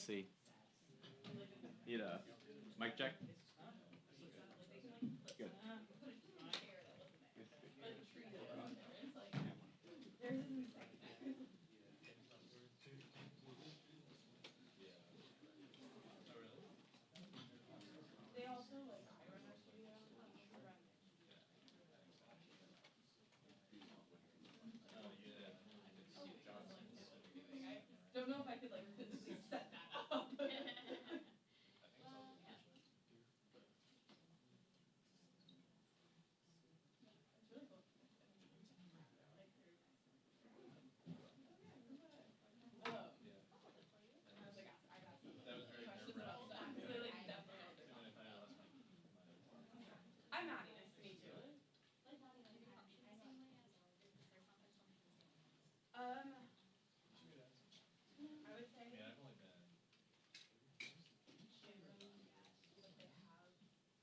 see. Need a mic check? Good. Don't know if I could like physically set that up. It's really cool. I was like, I got some questions about stuff. So they like definitely know what they're talking about. I'm Maddie. Nice to meet you. I would say generally, but they have a much digital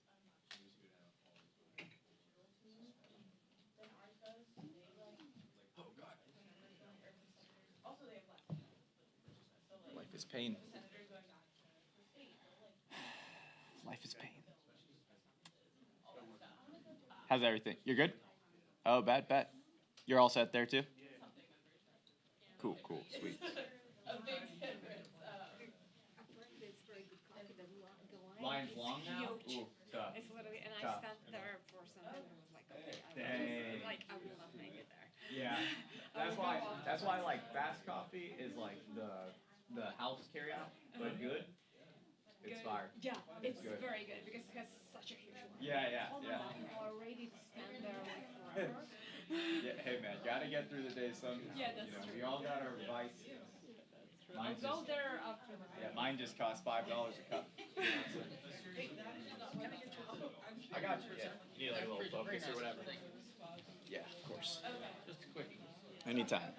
team than ours does. They like whenever someone or if the senators also they have less people so like Life is pain. if the senator's going back to the state, they'll like Life is pain. all that stuff. How's everything? You're good? Oh, bet. You're all set there too? Something members. Cool, sweet. A big difference. Apparently it's very good coffee. The line Line's is long now? huge. Ooh, tough. It's literally, and I Tough. stand there for something and was like, okay, Dang. I will not make it there. Yeah. That's why like fast coffee is like the house carry out, but good. It's fire. Yeah, it's good. very good because it has such a huge line. Yeah. Oh my God, I'm already to stand there like forever. Yeah, hey man, gotta get through the day somehow. Yeah, that's true. true. We all got our vices. I'll go there after the Yeah, mine just cost $5 a cup. I got you. Yeah. You need like a little focus or whatever. Yeah, of course. Just a quickie. Anytime.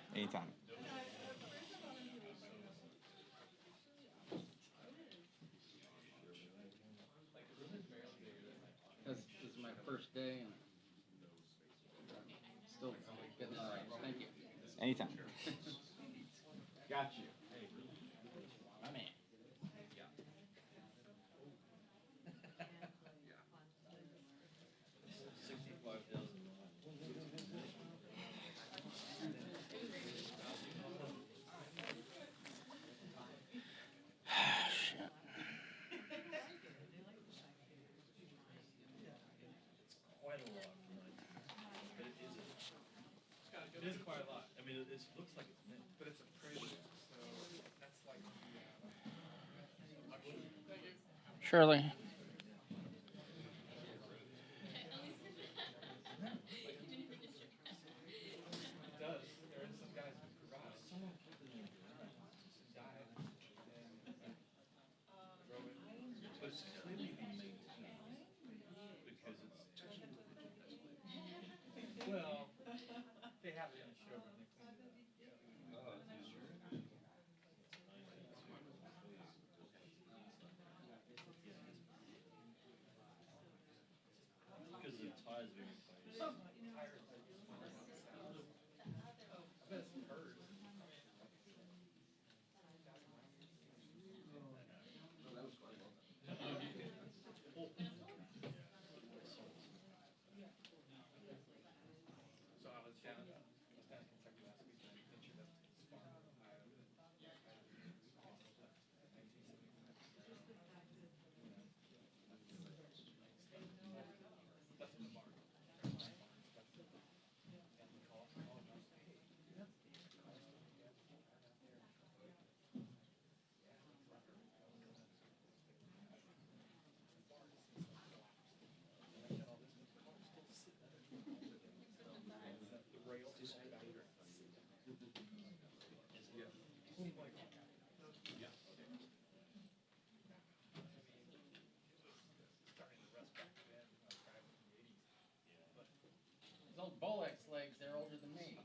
This is my first day and still getting all right. Thank you. Anytime. Got you. My man. It is quite a lot. I mean, it looks like it's mint, but it's a prelude, so that's like Shirley. it does. There are some guys who forgot. Someone put it in and died and drove it. But it's clearly being maintained because it's well, they have it in a showroom. They cleaned it up. Because the tires are in place. I bet it's hers. So I was down in Kentucky last week and I ventured up to his farm in Ohio. That's in the barn. The rails is back there. Those old Bolex legs, they're older than me.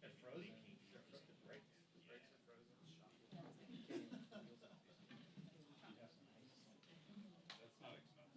It froze? The brakes. The brakes are frozen. That's not expensive.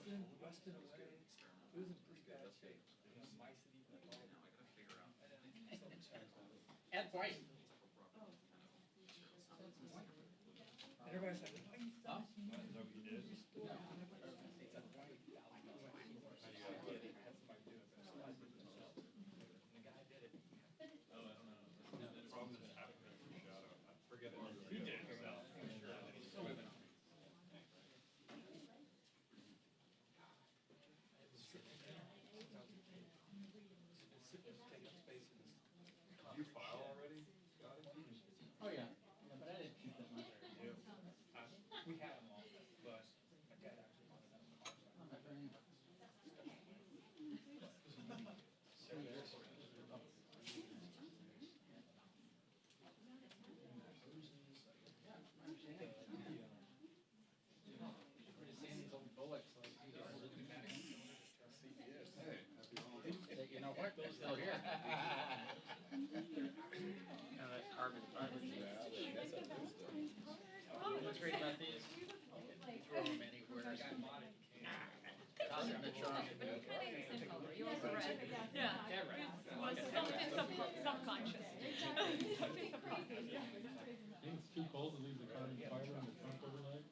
Weston away. It was in pretty bad shape. You know, mice had eaten it all. And then they sold the child. Ed White. And everybody's like, why you Huh? Nobody did. No. It's a white thousand. Had somebody do it, but somebody did it themselves. And the guy did it. Oh, I don't know. The problem is having that for shadow. I forget it. You did it yourself. I'm sure. Did you file already, Scotty? Oh, yeah. Yeah, but I didn't keep them much. We had them all, but my dad actually wanted them. Oh, my friend. We're just seeing these old bullocks like he is. Hey, happy holidays. You know what? They're still here. And that carbon fiber. What's great about these? You can throw them anywhere. Toss it in the trunk. You also read. Yeah. Yeah, right. Something subconscious. Something subconscious. Think it's too cold to leave the carbon fiber in the trunk overnight?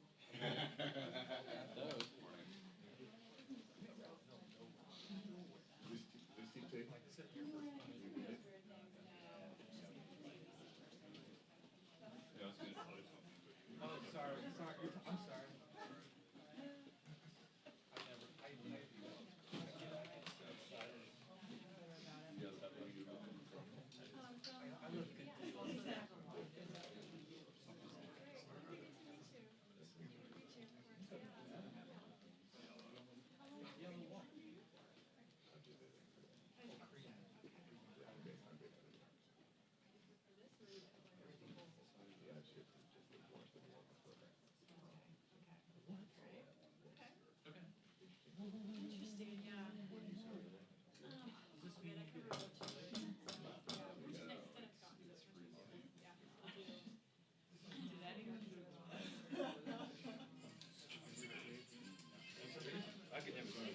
Those. Lucy take. Yeah, I was gonna tell you something, but. Oh, sorry. I'm sorry. I never. I get so excited. Yes, that was you. I really couldn't. Interesting, yeah. I could never do it.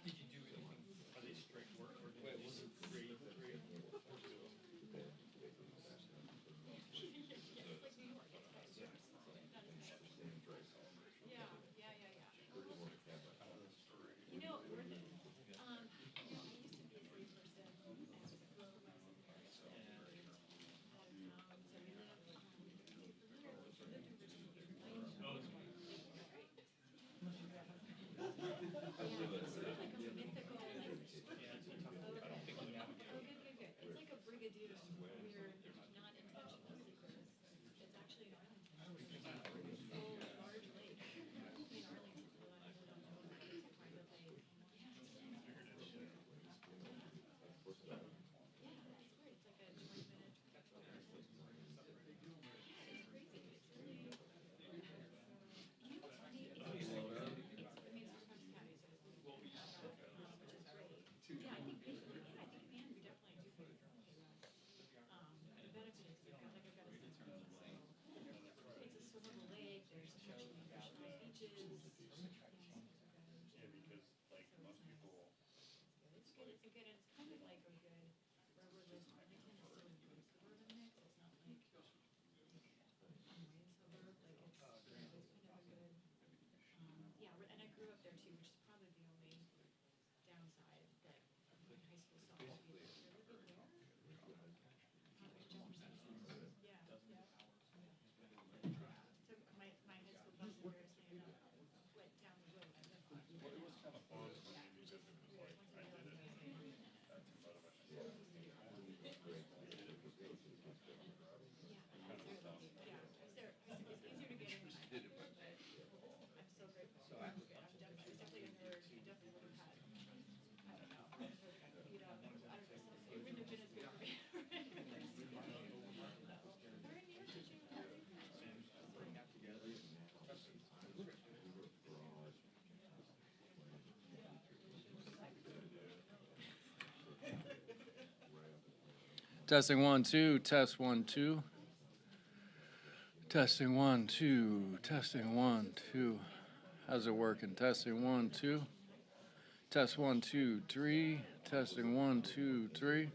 Did you do anything? Are they straight work or did you just three? You know, we're the, I used to be a city person and I was a supervising there. So we ended up lived Good. It's like a brigadier. We're not intentional seekers. It's actually an island. It's a full large lake in Arlington. A lot of people don't know about it. It's a private lake. Yeah, it's weird. Yeah, it's weird. It's like a 20-minute trip over. Yeah, it's crazy. It's really. You know what's funny? It's sometimes county, so it's which is great. Yeah, I think man, we definitely do pay for it. The benefit is we've got I've got a son, so it's a swimmable lake. There's a bunch of nutritional beaches. Yeah, because like most people, It's good. It's kind of like a good. Testing 1 2, test 1 2. Testing 1 2, testing 1 2. How's it working? Testing 1 2. Test 1 2 3. Testing 1 2 3.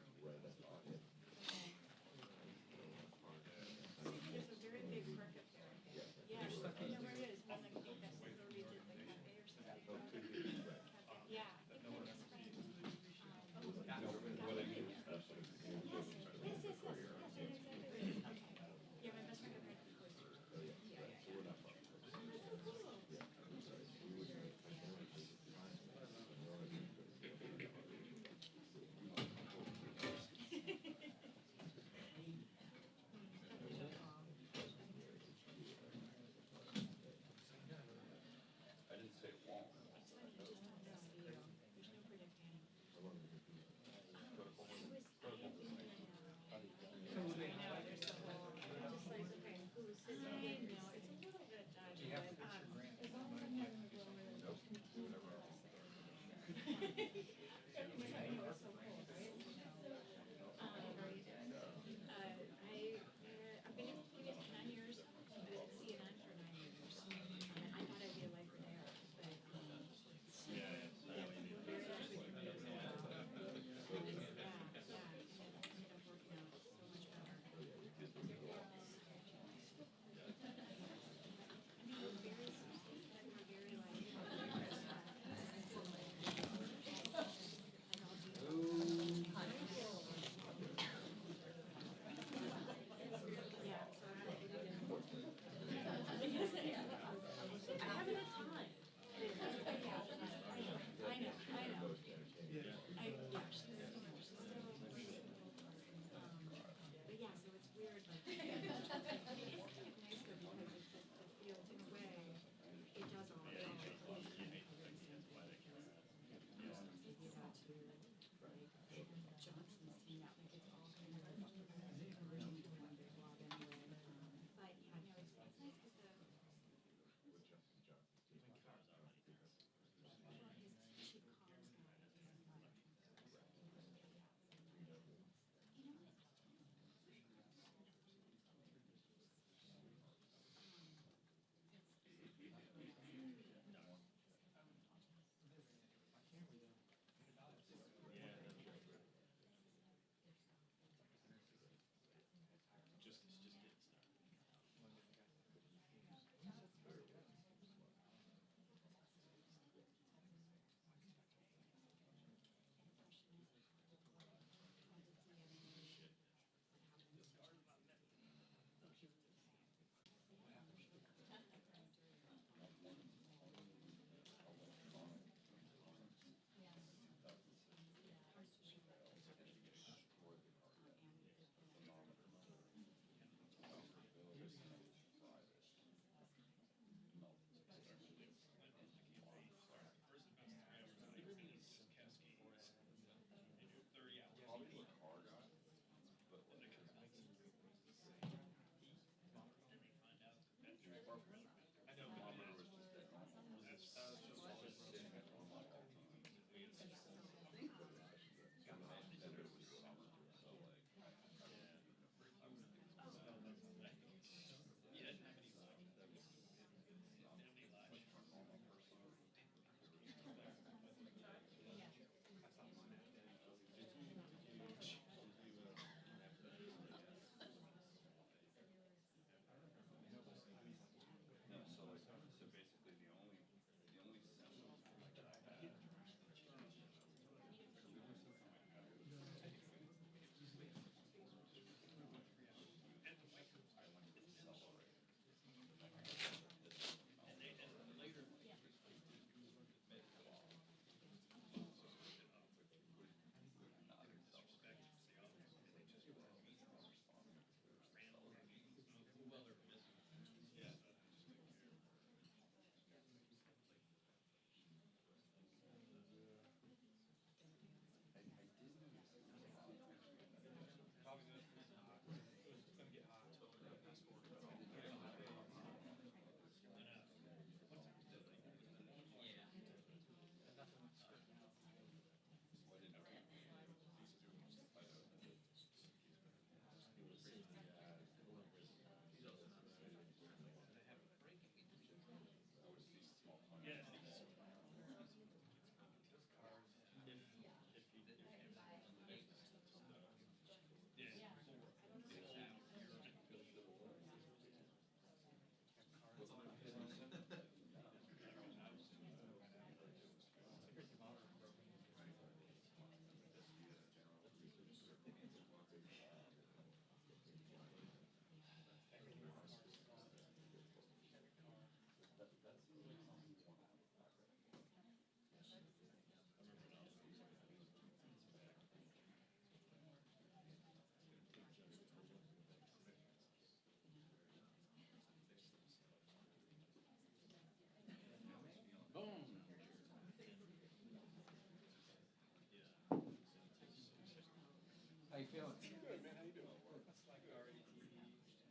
you feeling? Good, man. How you doing? It's like already TV and it takes a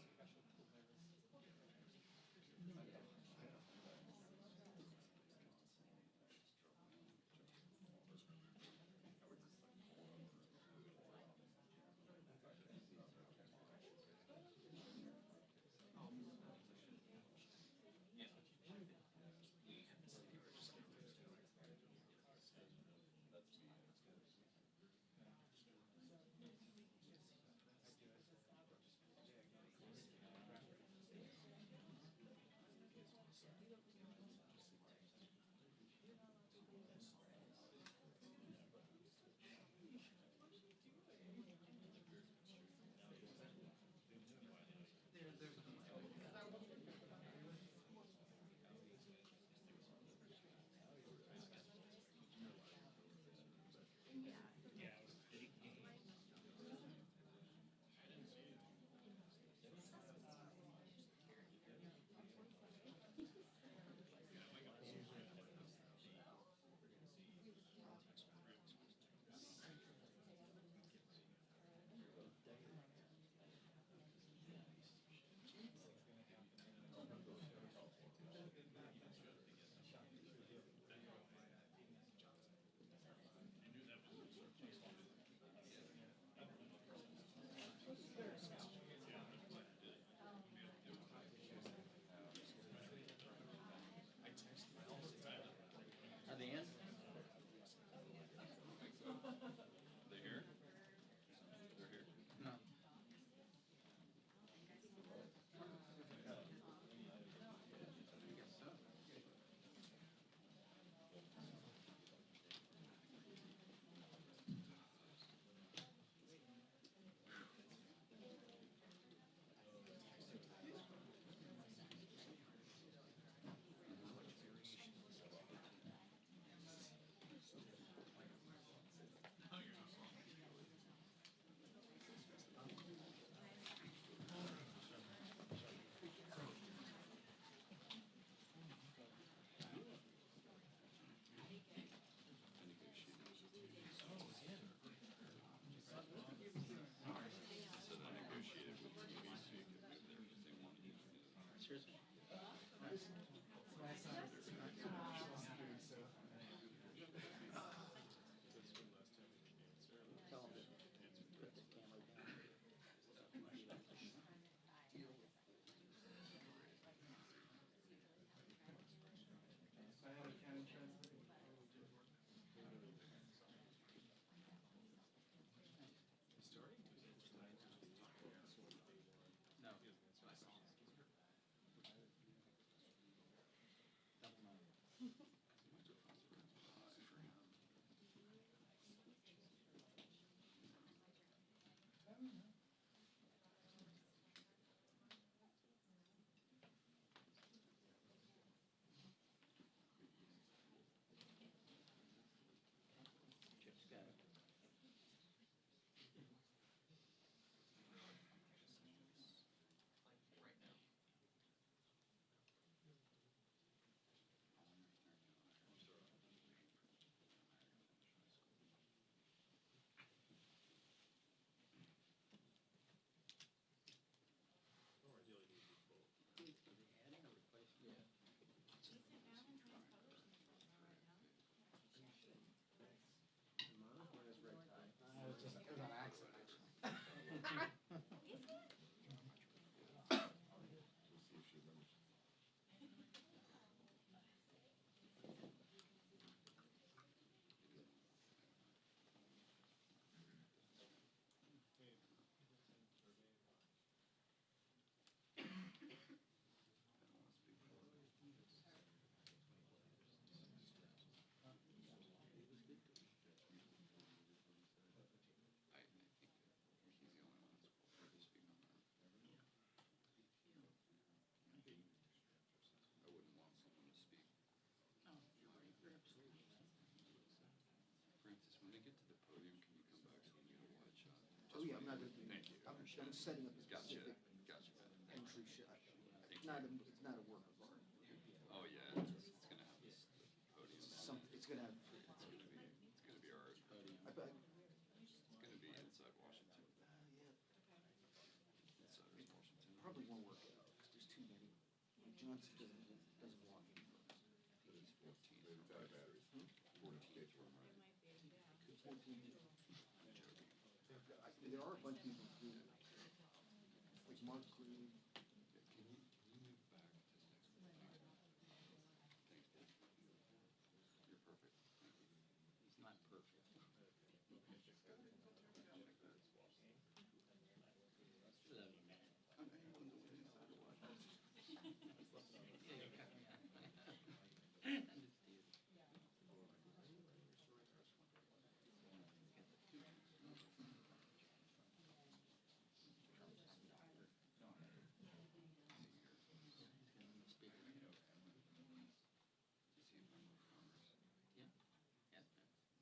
special Are they in? They here? They're here. No. So they negotiated with TV so you could move there if they wanted you to. Seriously? Tell them to put the camera down. No. Double nine. Chip's got it. Adding or replacing? Yeah. It was on accident, actually. I think he's the only one that's supposed to speak on that. I wouldn't want someone to speak. No, you're right. You're absolutely right. Francis, when they get to the podium, can you come back so we can get a wide shot? Oh, yeah, I'm not gonna, Thank you. I'm setting up a Gotcha, specific gotcha. entry shot. Thank It's not a work of art. Oh, yeah, it's gonna have this podium. It's gonna have, It's gonna be art. Podium. I it won't work out. There's too many. Johnson doesn't want me first. He's 14. 14. There are a bunch of people who, like Mark Green. He's not perfect.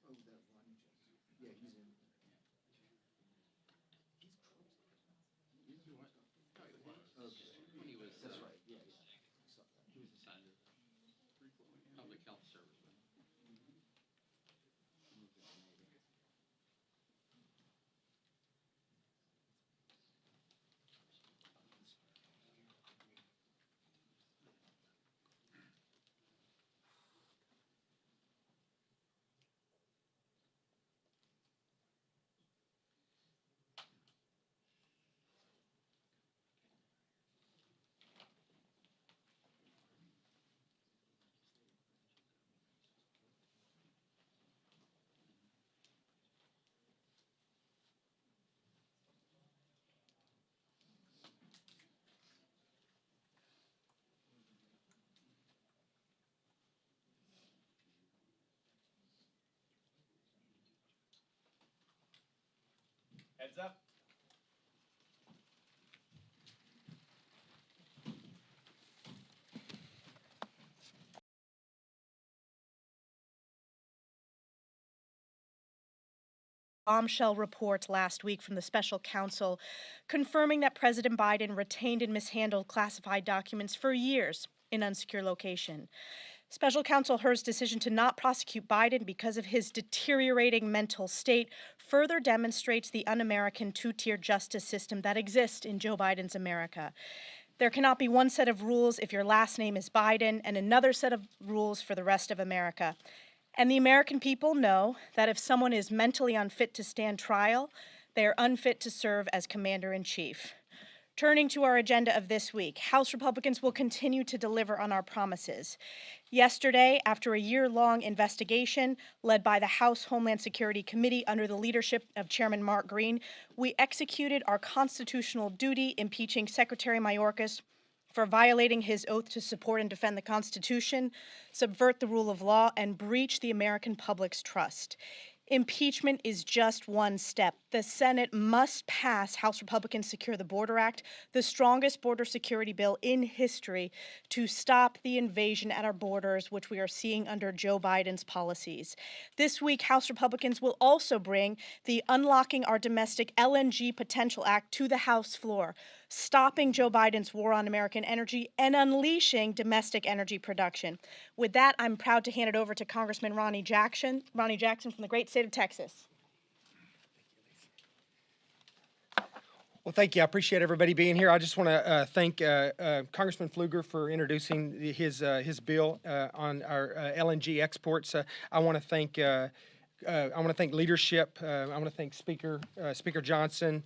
Oh, that one. Yeah, he's in. He's Trump's. Okay. When he was, That's right. Yeah, yeah. I saw that. he was assigned as a public health service. Heads up. Bombshell report last week from the special counsel confirming that President Biden retained and mishandled classified documents for years in unsecure location. Special counsel Hur's decision to not prosecute Biden because of his deteriorating mental state further demonstrates the un-American two-tier justice system that exists in Joe Biden's America. There cannot be one set of rules if your last name is Biden and another set of rules for the rest of America. And the American people know that if someone is mentally unfit to stand trial, they are unfit to serve as commander-in-chief. Turning to our agenda of this week, House Republicans will continue to deliver on our promises. Yesterday, after a year-long investigation led by the House Homeland Security Committee under the leadership of Chairman Mark Green, we executed our constitutional duty impeaching Secretary Mayorkas for violating his oath to support and defend the Constitution, subvert the rule of law, and breach the American public's trust. Impeachment is just one step. The Senate must pass House Republicans' Secure the Border Act, the strongest border security bill in history, to stop the invasion at our borders, which we are seeing under Joe Biden's policies. This week, House Republicans will also bring the Unlocking Our Domestic LNG Potential Act to the House floor, stopping Joe Biden's war on American energy and unleashing domestic energy production. With that, I'm proud to hand it over to Congressman Ronnie Jackson from the great state of Texas. Well, thank you. I appreciate everybody being here. I just want to thank Congressman Pfluger for introducing his bill on our LNG exports. I want to thank leadership. I want to thank Speaker Johnson,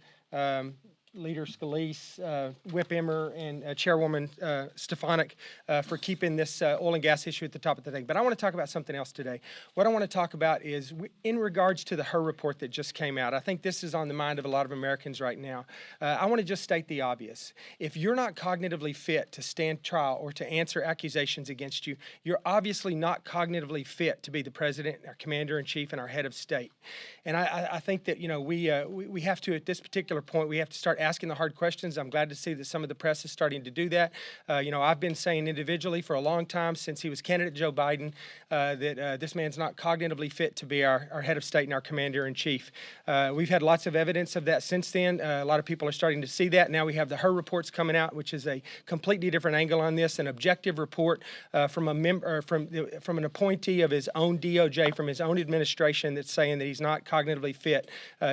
Leader Scalise, Whip Emmer, and Chairwoman Stefanik for keeping this oil and gas issue at the top of the thing. But I want to talk about something else today. What I want to talk about is in regards to the Hur report that just came out. I think this is on the mind of a lot of Americans right now. I want to just state the obvious. If you're not cognitively fit to stand trial or to answer accusations against you, you're obviously not cognitively fit to be the president, our commander-in-chief, and our head of state. And I think that, you know, we have to, at this particular point, we have to start asking the hard questions. I'm glad to see that some of the press is starting to do that. You know, I've been saying individually for a long time since he was candidate Joe Biden that this man's not cognitively fit to be our head of state and our commander-in-chief. We've had lots of evidence of that since then. A lot of people are starting to see that. Now we have the Hur reports coming out, which is a completely different angle on this, an objective report from a member, from an appointee of his own DOJ, from his own administration, that's saying that he's not cognitively fit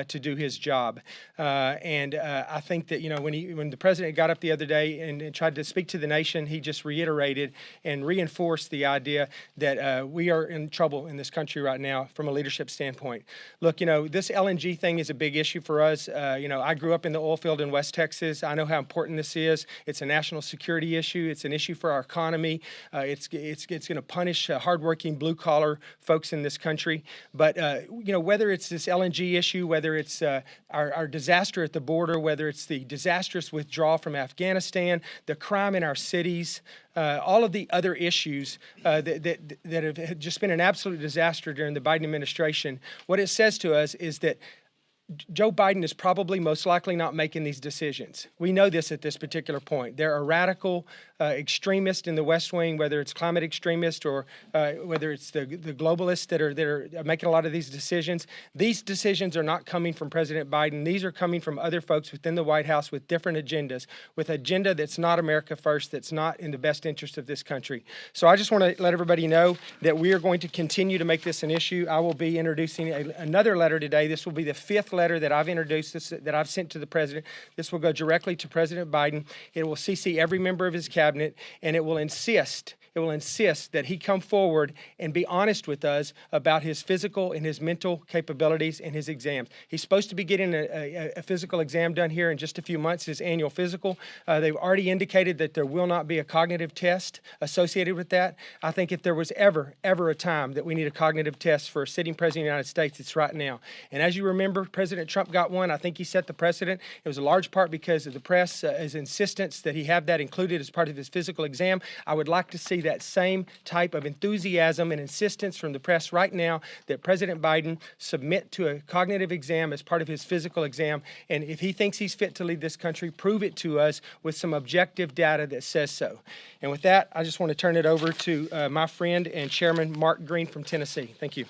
to do his job. And I think that, when the president got up the other day and tried to speak to the nation, he just reiterated and reinforced the idea that we are in trouble in this country right now from a leadership standpoint. Look, this LNG thing is a big issue for us. I grew up in the oil field in West Texas. I know how important this is. It's a national security issue. It's an issue for our economy. It's going to punish hardworking blue-collar folks in this country. But, whether it's this LNG issue, whether it's our disaster at the border, whether it's the disastrous withdrawal from Afghanistan, the crime in our cities, all of the other issues that have just been an absolute disaster during the Biden administration, what it says to us is that Joe Biden is probably most likely not making these decisions. We know this at this particular point. There are radical extremists in the West Wing, whether it's climate extremists or whether it's the globalists that are making a lot of these decisions. These decisions are not coming from President Biden. These are coming from other folks within the White House with different agendas, with agenda that's not America first, that's not in the best interest of this country. So I just want to let everybody know that we are going to continue to make this an issue. I will be introducing another letter today. This will be the 5th letter that I've introduced, that I've sent to the president. This will go directly to President Biden. It will CC every member of his cabinet, and it will insist that he come forward and be honest with us about his physical and his mental capabilities and his exams. He's supposed to be getting a physical exam done here in just a few months, his annual physical. They've already indicated that there will not be a cognitive test associated with that. I think if there was ever a time that we need a cognitive test for a sitting president of the United States, it's right now. And as you remember, President Trump got one. I think he set the precedent. It was a large part because of the press's insistence that he have that included as part of his physical exam. I would like to see that same type of enthusiasm and insistence from the press right now that President Biden submit to a cognitive exam as part of his physical exam. And if he thinks he's fit to lead this country, prove it to us with some objective data that says so. And with that, I just want to turn it over to my friend and Chairman Mark Green from Tennessee. Thank you.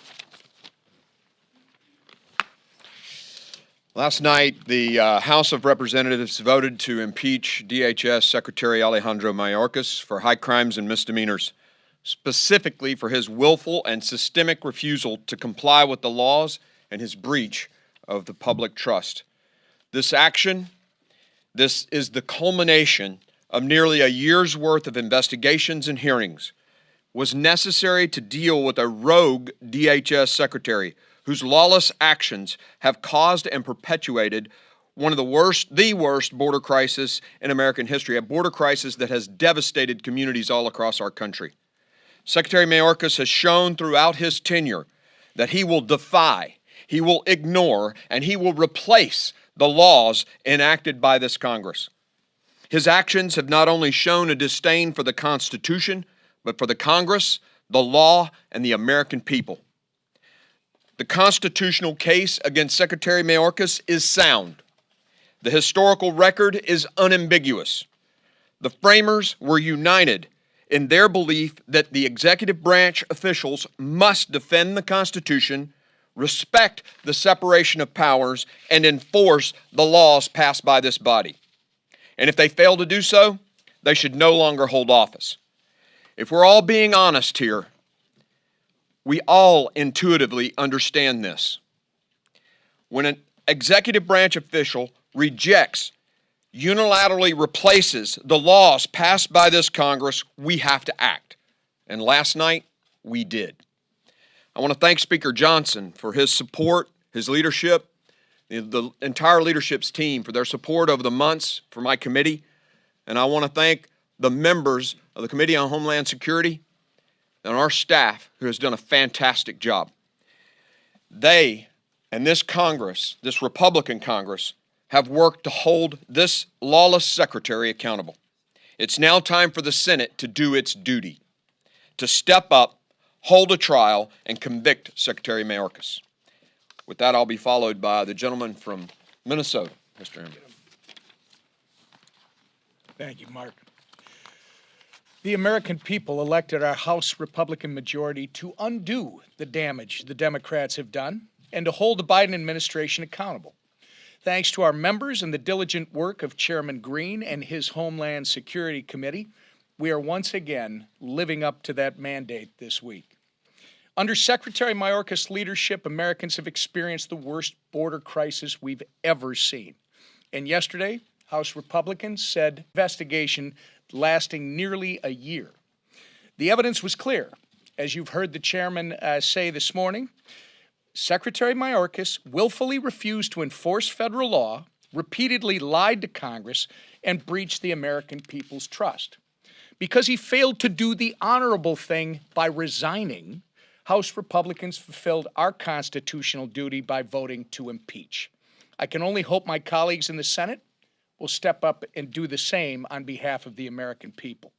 Last night, the House of Representatives voted to impeach DHS Secretary Alejandro Mayorkas for high crimes and misdemeanors, specifically for his willful and systemic refusal to comply with the laws and his breach of the public trust. This action, this is the culmination of nearly a year's worth of investigations and hearings, was necessary to deal with a rogue DHS secretary whose lawless actions have caused and perpetuated one of the worst border crisis in American history, a border crisis that has devastated communities all across our country. Secretary Mayorkas has shown throughout his tenure that he will defy, he will ignore, and he will replace the laws enacted by this Congress. His actions have not only shown a disdain for the Constitution, but for the Congress, the law, and the American people. The constitutional case against Secretary Mayorkas is sound. The historical record is unambiguous. The framers were united in their belief that the executive branch officials must defend the Constitution, respect the separation of powers, and enforce the laws passed by this body. And if they fail to do so, they should no longer hold office. If we're all being honest here, we all intuitively understand this. When an executive branch official rejects, unilaterally replaces the laws passed by this Congress, we have to act. And last night, we did. I want to thank Speaker Johnson for his support, his leadership, the entire leadership's team for their support over the months for my committee. And I want to thank the members of the Committee on Homeland Security and our staff, who has done a fantastic job. They and this Congress, this Republican Congress, have worked to hold this lawless secretary accountable. It's now time for the Senate to do its duty, to step up, hold a trial, and convict Secretary Mayorkas. With that, I'll be followed by the gentleman from Minnesota, Mr. Emmer. Thank you, Mark. The American people elected our House Republican majority to undo the damage the Democrats have done and to hold the Biden administration accountable. Thanks to our members and the diligent work of Chairman Green and his Homeland Security Committee, we are once again living up to that mandate this week. Under Secretary Mayorkas' leadership, Americans have experienced the worst border crisis we've ever seen. And yesterday, House Republicans said investigation lasting nearly a year. The evidence was clear. As you've heard the chairman say this morning, Secretary Mayorkas willfully refused to enforce federal law, repeatedly lied to Congress, and breached the American people's trust. Because he failed to do the honorable thing by resigning, House Republicans fulfilled our constitutional duty by voting to impeach. I can only hope my colleagues in the Senate will step up and do the same on behalf of the American people.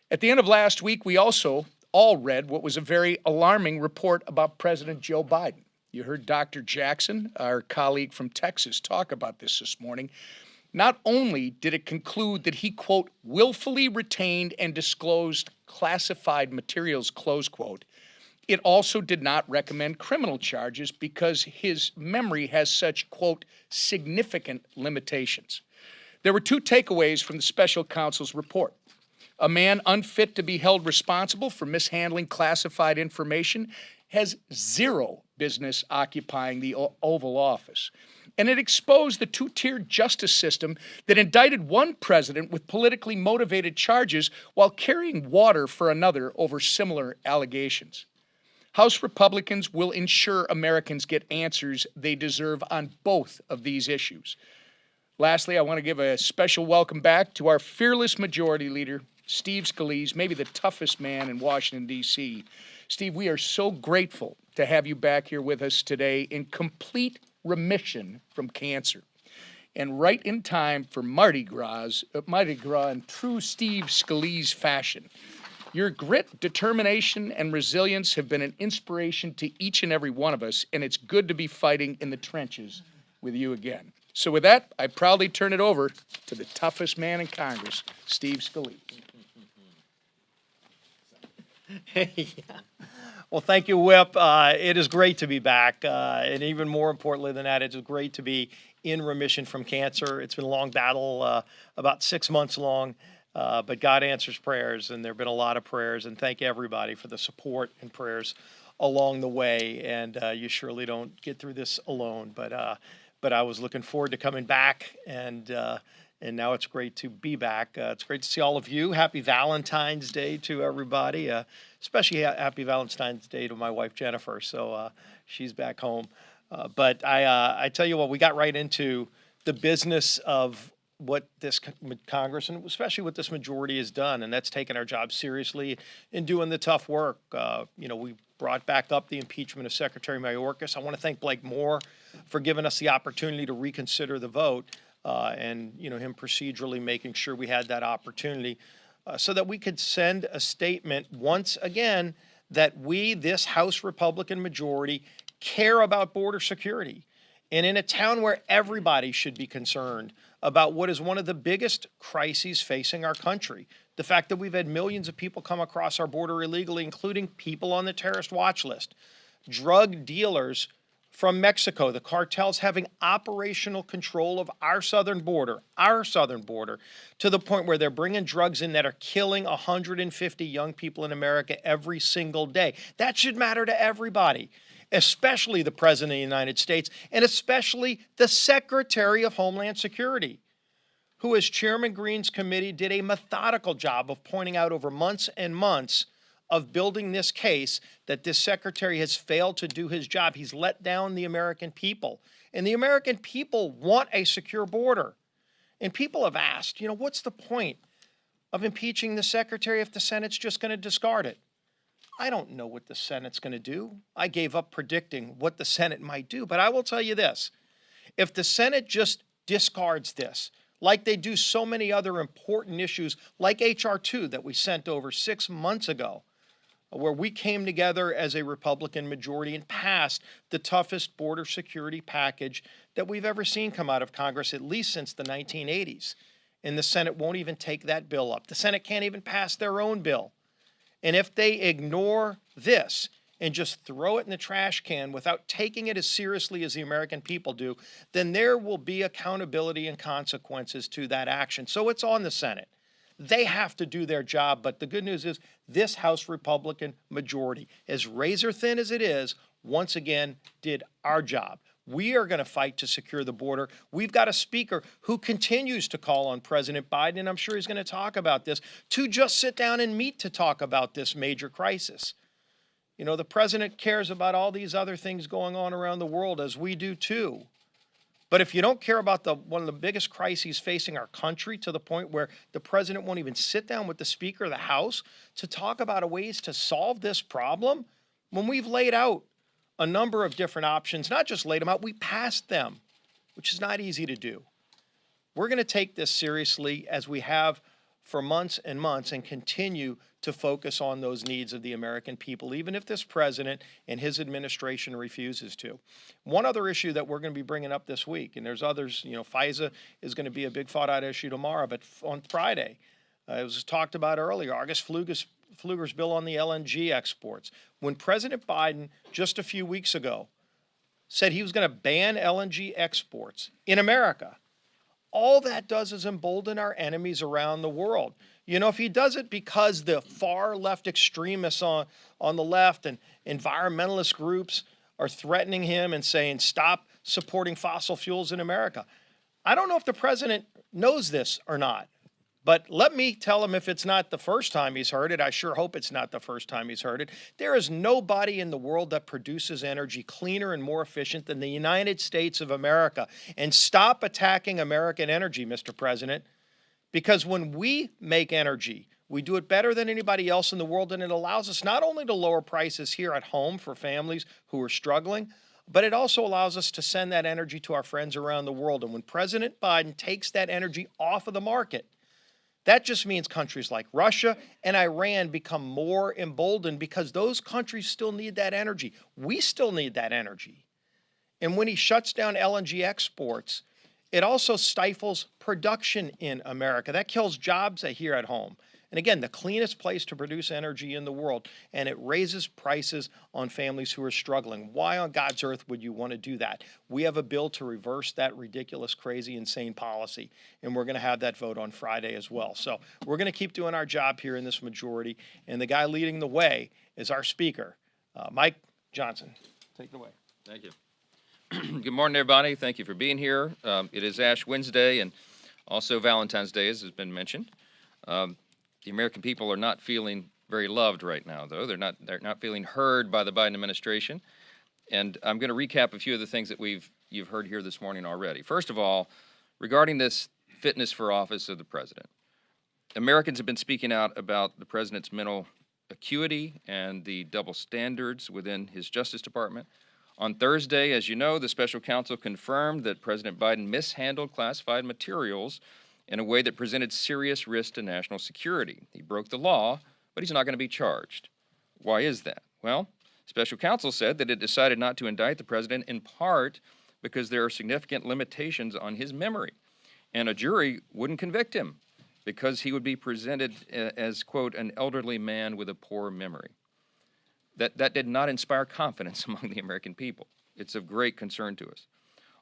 At the end of last week, we also all read what was a very alarming report about President Joe Biden. You heard Dr. Jackson, our colleague from Texas, talk about this morning. Not only did it conclude that he, quote, willfully retained and disclosed classified materials, close quote, it also did not recommend criminal charges because his memory has such, quote, significant limitations. There were two takeaways from the special counsel's report. A man unfit to be held responsible for mishandling classified information has zero business occupying the Oval Office. And it exposed the two-tiered justice system that indicted one president with politically motivated charges while carrying water for another over similar allegations. House Republicans will ensure Americans get answers they deserve on both of these issues. Lastly, I want to give a special welcome back to our fearless Majority Leader, Steve Scalise, maybe the toughest man in Washington, D.C. Steve, we are so grateful to have you back here with us today in complete remission from cancer. And right in time for Mardi Gras in true Steve Scalise fashion. Your grit, determination, and resilience have been an inspiration to each and every one of us, and it's good to be fighting in the trenches with you again. So with that, I proudly turn it over to the toughest man in Congress, Steve Scalise. Yeah. Well, thank you, Whip. It is great to be back, and even more importantly than that, it's great to be in remission from cancer. It's been a long battle, about 6 months long. But God answers prayers, and there have been a lot of prayers, and thank everybody for the support and prayers along the way. And you surely don't get through this alone. But I was looking forward to coming back, and now it's great to be back. It's great to see all of you. Happy Valentine's Day to everybody, especially happy Valentine's Day to my wife Jennifer. So she's back home. But I tell you what, we got right into the business of what this Congress and especially what this majority has done, and that's taking our job seriously and doing the tough work. We brought back up the impeachment of Secretary Mayorkas. I want to thank Blake Moore for giving us the opportunity to reconsider the vote and him procedurally making sure we had that opportunity so that we could send a statement once again that we, this House Republican majority, care about border security. And in a town where everybody should be concerned about what is one of the biggest crises facing our country, the fact that we've had millions of people come across our border illegally, including people on the terrorist watch list, drug dealers from Mexico, the cartels having operational control of our southern border, to the point where they're bringing drugs in that are killing 150 young people in America every single day. That should matter to everybody, especially the President of the United States, and especially the Secretary of Homeland Security, who, as Chairman Green's committee, did a methodical job of pointing out over months and months of building this case that this secretary has failed to do his job. He's let down the American people, and the American people want a secure border. And people have asked, what's the point of impeaching the secretary if the Senate's just going to discard it? I don't know what the Senate's going to do. I gave up predicting what the Senate might do, but I will tell you this. If the Senate just discards this, like they do so many other important issues, like H.R. 2 that we sent over 6 months ago, where we came together as a Republican majority and passed the toughest border security package that we've ever seen come out of Congress, at least since the 1980s. And the Senate won't even take that bill up. The Senate can't even pass their own bill. And if they ignore this and just throw it in the trash can without taking it as seriously as the American people do, then there will be accountability and consequences to that action. So it's on the Senate. They have to do their job, but the good news is this House Republican majority, as razor thin as it is, once again did our job. We are going to fight to secure the border. We've got a speaker who continues to call on President Biden, and I'm sure he's going to talk about this, to just sit down and meet to talk about this major crisis. You know, the president cares about all these other things going on around the world, as we do too. But if you don't care about one of the biggest crises facing our country, to the point where the president won't even sit down with the Speaker of the House to talk about ways to solve this problem, when we've laid out a number of different options, not just laid them out, we passed them, which is not easy to do. We're going to take this seriously, as we have for months and months, and continue to focus on those needs of the American people, even if this president and his administration refuses to. One other issue that we're going to be bringing up this week, and there's others, you know, FISA is going to be a big fought out issue tomorrow, but on Friday, it was talked about earlier, August Pfluger's bill on the LNG exports. When President Biden, just a few weeks ago, said he was going to ban LNG exports in America, all that does is embolden our enemies around the world. You know, if he does it because the far left extremists on the left and environmentalist groups are threatening him and saying, stop supporting fossil fuels in America. I don't know if the president knows this or not, but let me tell him, if it's not the first time he's heard it, I sure hope it's not the first time he's heard it. There is nobody in the world that produces energy cleaner and more efficient than the United States of America. And stop attacking American energy, Mr. President, because when we make energy, we do it better than anybody else in the world, and it allows us not only to lower prices here at home for families who are struggling, but it also allows us to send that energy to our friends around the world. And when President Biden takes that energy off of the market, that just means countries like Russia and Iran become more emboldened, because those countries still need that energy. We still need that energy. And when he shuts down LNG exports, it also stifles production in America. That kills jobs here at home. And again, the cleanest place to produce energy in the world, and it raises prices on families who are struggling. Why on God's earth would you want to do that? We have a bill to reverse that ridiculous, crazy, insane policy, and we're going to have that vote on Friday as well. So we're going to keep doing our job here in this majority, and the guy leading the way is our Speaker, Mike Johnson. Take it away. Thank you. Good morning, everybody. Thank you for being here. It is Ash Wednesday and also Valentine's Day, as has been mentioned. The American people are not feeling very loved right now, though. They're not feeling heard by the Biden administration. And I'm going to recap a few of the things that you've heard here this morning already. First of all, regarding this fitness for office of the president, Americans have been speaking out about the president's mental acuity and the double standards within his Justice Department. On Thursday, as you know, the special counsel confirmed that President Biden mishandled classified materials in a way that presented serious risk to national security. He broke the law, but he's not going to be charged. Why is that? Well, special counsel said that it decided not to indict the president in part because there are significant limitations on his memory, and a jury wouldn't convict him because he would be presented as, quote, an elderly man with a poor memory. That did not inspire confidence among the American people. It's of great concern to us.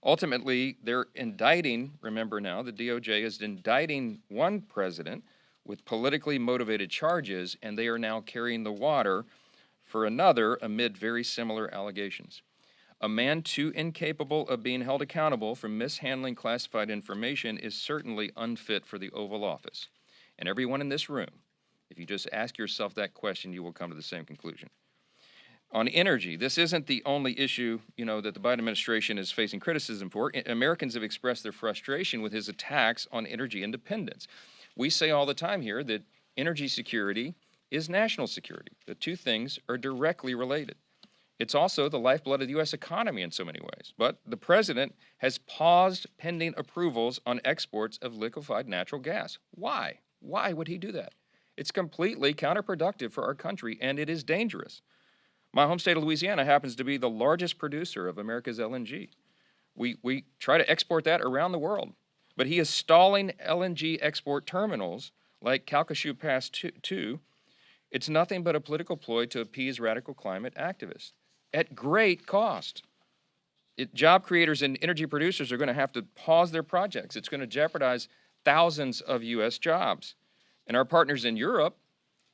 Ultimately, they're indicting, remember now, the DOJ is indicting one president with politically motivated charges, and they are now carrying the water for another amid very similar allegations. A man too incapable of being held accountable for mishandling classified information is certainly unfit for the Oval Office. And everyone in this room, if you just ask yourself that question, you will come to the same conclusion. On energy, this isn't the only issue, that the Biden administration is facing criticism for. Americans have expressed their frustration with his attacks on energy independence. We say all the time here that energy security is national security. The two things are directly related. It's also the lifeblood of the U.S. economy in so many ways. But the president has paused pending approvals on exports of liquefied natural gas. Why? Why would he do that? It's completely counterproductive for our country, and it is dangerous. My home state of Louisiana happens to be the largest producer of America's LNG. We try to export that around the world, but he is stalling LNG export terminals like Calcasieu Pass 2. It's nothing but a political ploy to appease radical climate activists at great cost. Job creators and energy producers are going to have to pause their projects. It's going to jeopardize thousands of U.S. jobs. And our partners in Europe,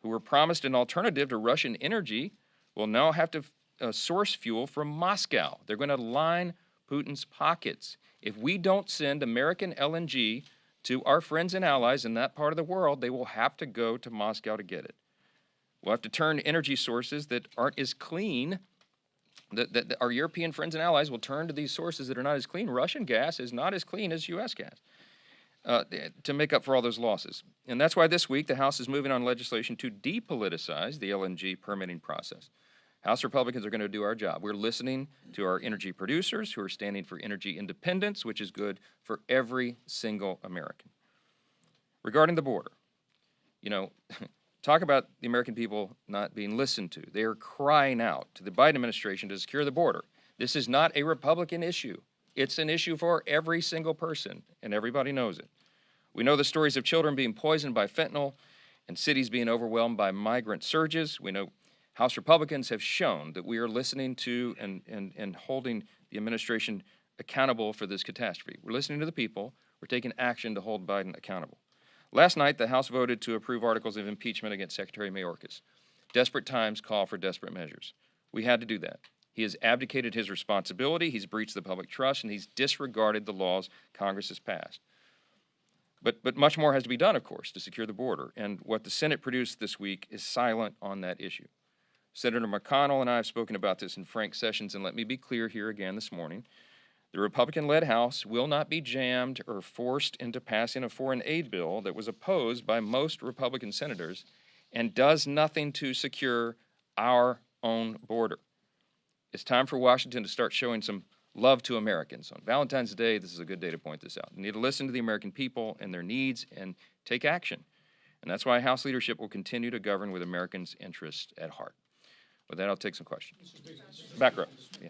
who were promised an alternative to Russian energy, will now have to source fuel from Moscow. They're going to line Putin's pockets. If we don't send American LNG to our friends and allies in that part of the world, they will have to go to Moscow to get it. We'll have to turn energy sources that aren't as clean, that our European friends and allies will turn to these sources that are not as clean. Russian gas is not as clean as U.S. gas to make up for all those losses. And that's why this week the House is moving on legislation to depoliticize the LNG permitting process. House Republicans are going to do our job. We're listening to our energy producers who are standing for energy independence, which is good for every single American. Regarding the border, you know, talk about the American people not being listened to. They are crying out to the Biden administration to secure the border. This is not a Republican issue. It's an issue for every single person, and everybody knows it. We know the stories of children being poisoned by fentanyl and cities being overwhelmed by migrant surges. We know House Republicans have shown that we are listening to and holding the administration accountable for this catastrophe. We're listening to the people. We're taking action to hold Biden accountable. Last night, the House voted to approve articles of impeachment against Secretary Mayorkas. Desperate times call for desperate measures. We had to do that. He has abdicated his responsibility, he's breached the public trust, and he's disregarded the laws Congress has passed. But much more has to be done, of course, to secure the border, and what the Senate produced this week is silent on that issue. Senator McConnell and I have spoken about this in frank sessions, and let me be clear here again this morning. The Republican-led House will not be jammed or forced into passing a foreign aid bill that was opposed by most Republican senators and does nothing to secure our own border. It's time for Washington to start showing some love to Americans. On Valentine's Day, this is a good day to point this out. We need to listen to the American people and their needs and take action. And that's why House leadership will continue to govern with Americans' interests at heart. With that, I'll take some questions. Back row. Yeah.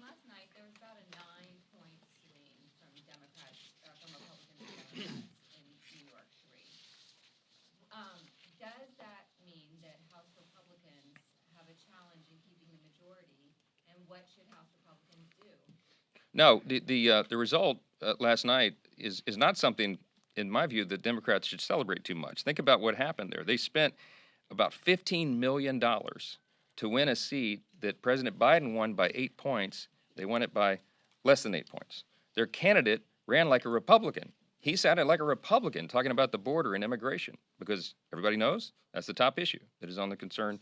Last night there was about a 9-point swing from Democrats, from Republicans to Democrats in New York 3. Does that mean that House Republicans have a challenge in keeping the majority, and what should House Republicans do? No, the result last night is not something, in my view, that Democrats should celebrate too much. Think about what happened there. They spent about $15 million to win a seat that President Biden won by 8 points. They won it by less than 8 points. Their candidate ran like a Republican. He sounded like a Republican talking about the border and immigration, because everybody knows that's the top issue that is on the concern,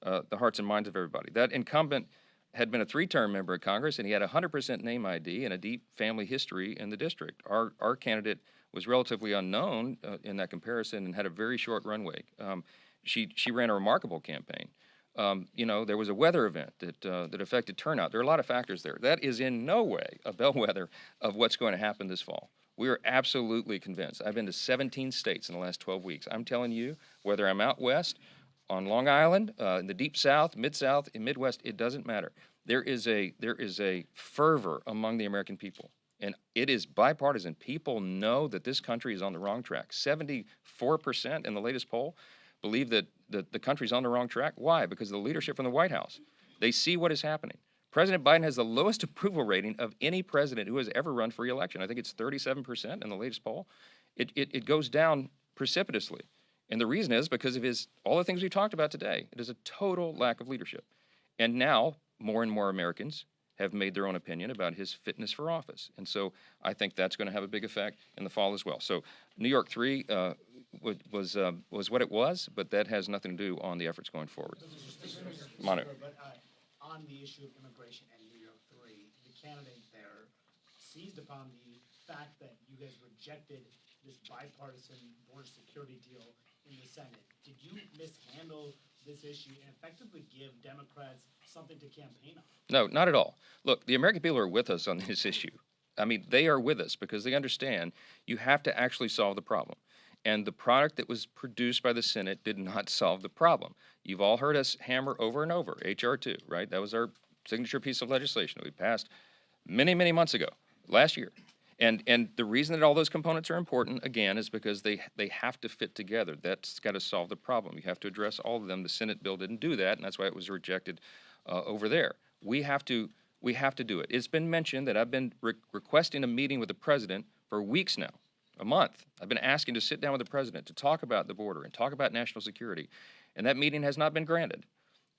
the hearts and minds of everybody. That incumbent had been a 3-term member of Congress, and he had 100% name ID and a deep family history in the district. Our candidate was relatively unknown in that comparison and had a very short runway. She ran a remarkable campaign. You know, there was a weather event that affected turnout. There are a lot of factors there. That is in no way a bellwether of what's going to happen this fall. We are absolutely convinced. I've been to 17 states in the last 12 weeks. I'm telling you, whether I'm out west, on Long Island, in the Deep South, Mid-South, in Midwest, it doesn't matter. There is a fervor among the American people, and it is bipartisan. People know that this country is on the wrong track. 74% in the latest poll believe that the country's on the wrong track. Why? Because of the leadership from the White House. They see what is happening. President Biden has the lowest approval rating of any president who has ever run for re-election. I think it's 37% in the latest poll. It goes down precipitously. And the reason is because of all the things we talked about today. It is a total lack of leadership. And now, more and more Americans have made their own opinion about his fitness for office. And so I think that's going to have a big effect in the fall as well. So New York 3 was what it was, but that has nothing to do on the efforts going forward. Manu. But on the issue of immigration and New York 3, the candidate there seized upon the fact that you guys rejected this bipartisan border security deal in the Senate. Did you mishandle this issue and effectively give Democrats something to campaign on? No, not at all. Look, the American people are with us on this issue. I mean, they are with us because they understand you have to actually solve the problem. And the product that was produced by the Senate did not solve the problem. You've all heard us hammer over and over, H.R. 2, right? That was our signature piece of legislation that we passed many, many months ago, last year. And the reason that all those components are important, again, is because they have to fit together. That's got to solve the problem. You have to address all of them. The Senate bill didn't do that, and that's why it was rejected over there. We have to do it. It's been mentioned that I've been requesting a meeting with the president for weeks now, a month. I've been asking to sit down with the president to talk about the border and talk about national security, and that meeting has not been granted.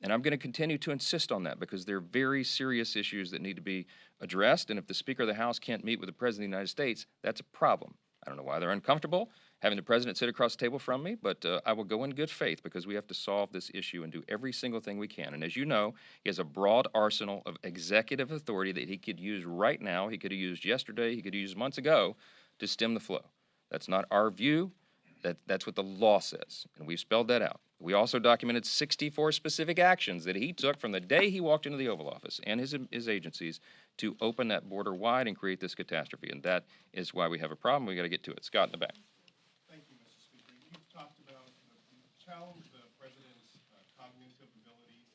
And I'm going to continue to insist on that because they're very serious issues that need to be addressed. And if the Speaker of the House can't meet with the President of the United States, that's a problem. I don't know why they're uncomfortable having the President sit across the table from me, but I will go in good faith because we have to solve this issue and do every single thing we can. And as you know, he has a broad arsenal of executive authority that he could use right now, he could have used yesterday, he could have used months ago to stem the flow. That's not our view. That's what the law says, and we've spelled that out. We also documented 64 specific actions that he took from the day he walked into the Oval Office and his agencies to open that border wide and create this catastrophe, and that is why we have a problem. We got to get to it. Scott in the back. Thank you, Mr. Speaker. You've talked about, you challenged the president's cognitive abilities.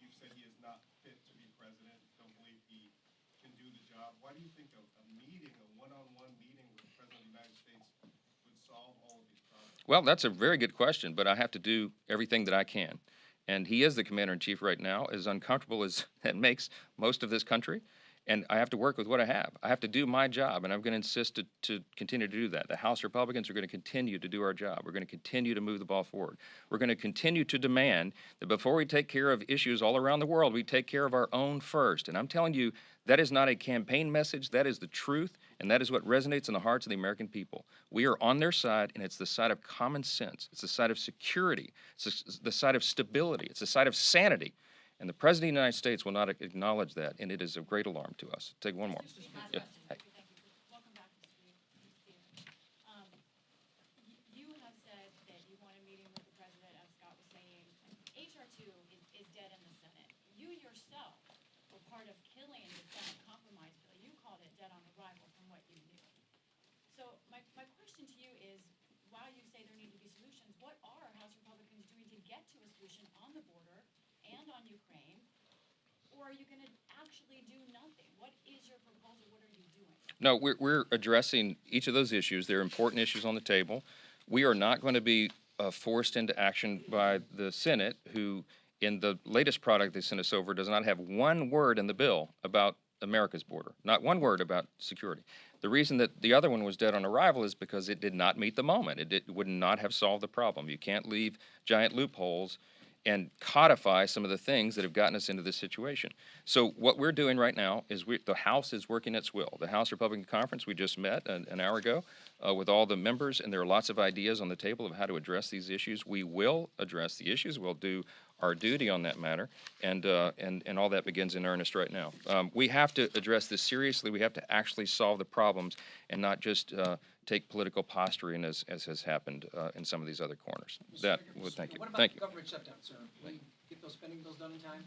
You've said he is not fit to be president. Don't believe he can do the job. Why do you think a meeting, a one-on-one meeting with the President of the United States would solve all of these problems? Well, that's a very good question, but I have to do everything that I can. And he is the commander-in-chief right now, as uncomfortable as that makes most of this country. And I have to work with what I have. I have to do my job, and I'm going to insist to continue to do that. The House Republicans are going to continue to do our job. We're going to continue to move the ball forward. We're going to continue to demand that before we take care of issues all around the world, we take care of our own first. And I'm telling you, that is not a campaign message. That is the truth, and that is what resonates in the hearts of the American people. We are on their side, and it's the side of common sense. It's the side of security. It's the side of stability. It's the side of sanity. And the President of the United States will not acknowledge that, and it is of great alarm to us. Take one more. Yeah. Hey. Welcome back, Mr. You have said that you want a meeting with the president, as Scott was saying. HR 2 is dead in the Senate. You yourself were part of killing the Senate compromise bill. You called it dead on arrival from what you knew. So my question to you is, while you say there need to be solutions, what are House Republicans doing to get to a solution on the border and on Ukraine? Or are you going to actually do nothing? What is your proposal? What are you doing? No, we're addressing each of those issues. They're important issues on the table. We are not going to be forced into action by the Senate, who, in the latest product they sent us over, does not have one word in the bill about America's border, not one word about security. The reason that the other one was dead on arrival is because it did not meet the moment. It would not have solved the problem. You can't leave giant loopholes and codify some of the things that have gotten us into this situation. So what we're doing right now is the House is working its will. The House Republican Conference, we just met an hour ago with all the members, and there are lots of ideas on the table of how to address these issues. We will address the issues. We'll do our duty on that matter, and all that begins in earnest right now. We have to address this seriously. We have to actually solve the problems and not just take political posturing as has happened in some of these other corners. That would thank you. What about Thank the you. government shutdown, sir? Will you get those spending bills done in time?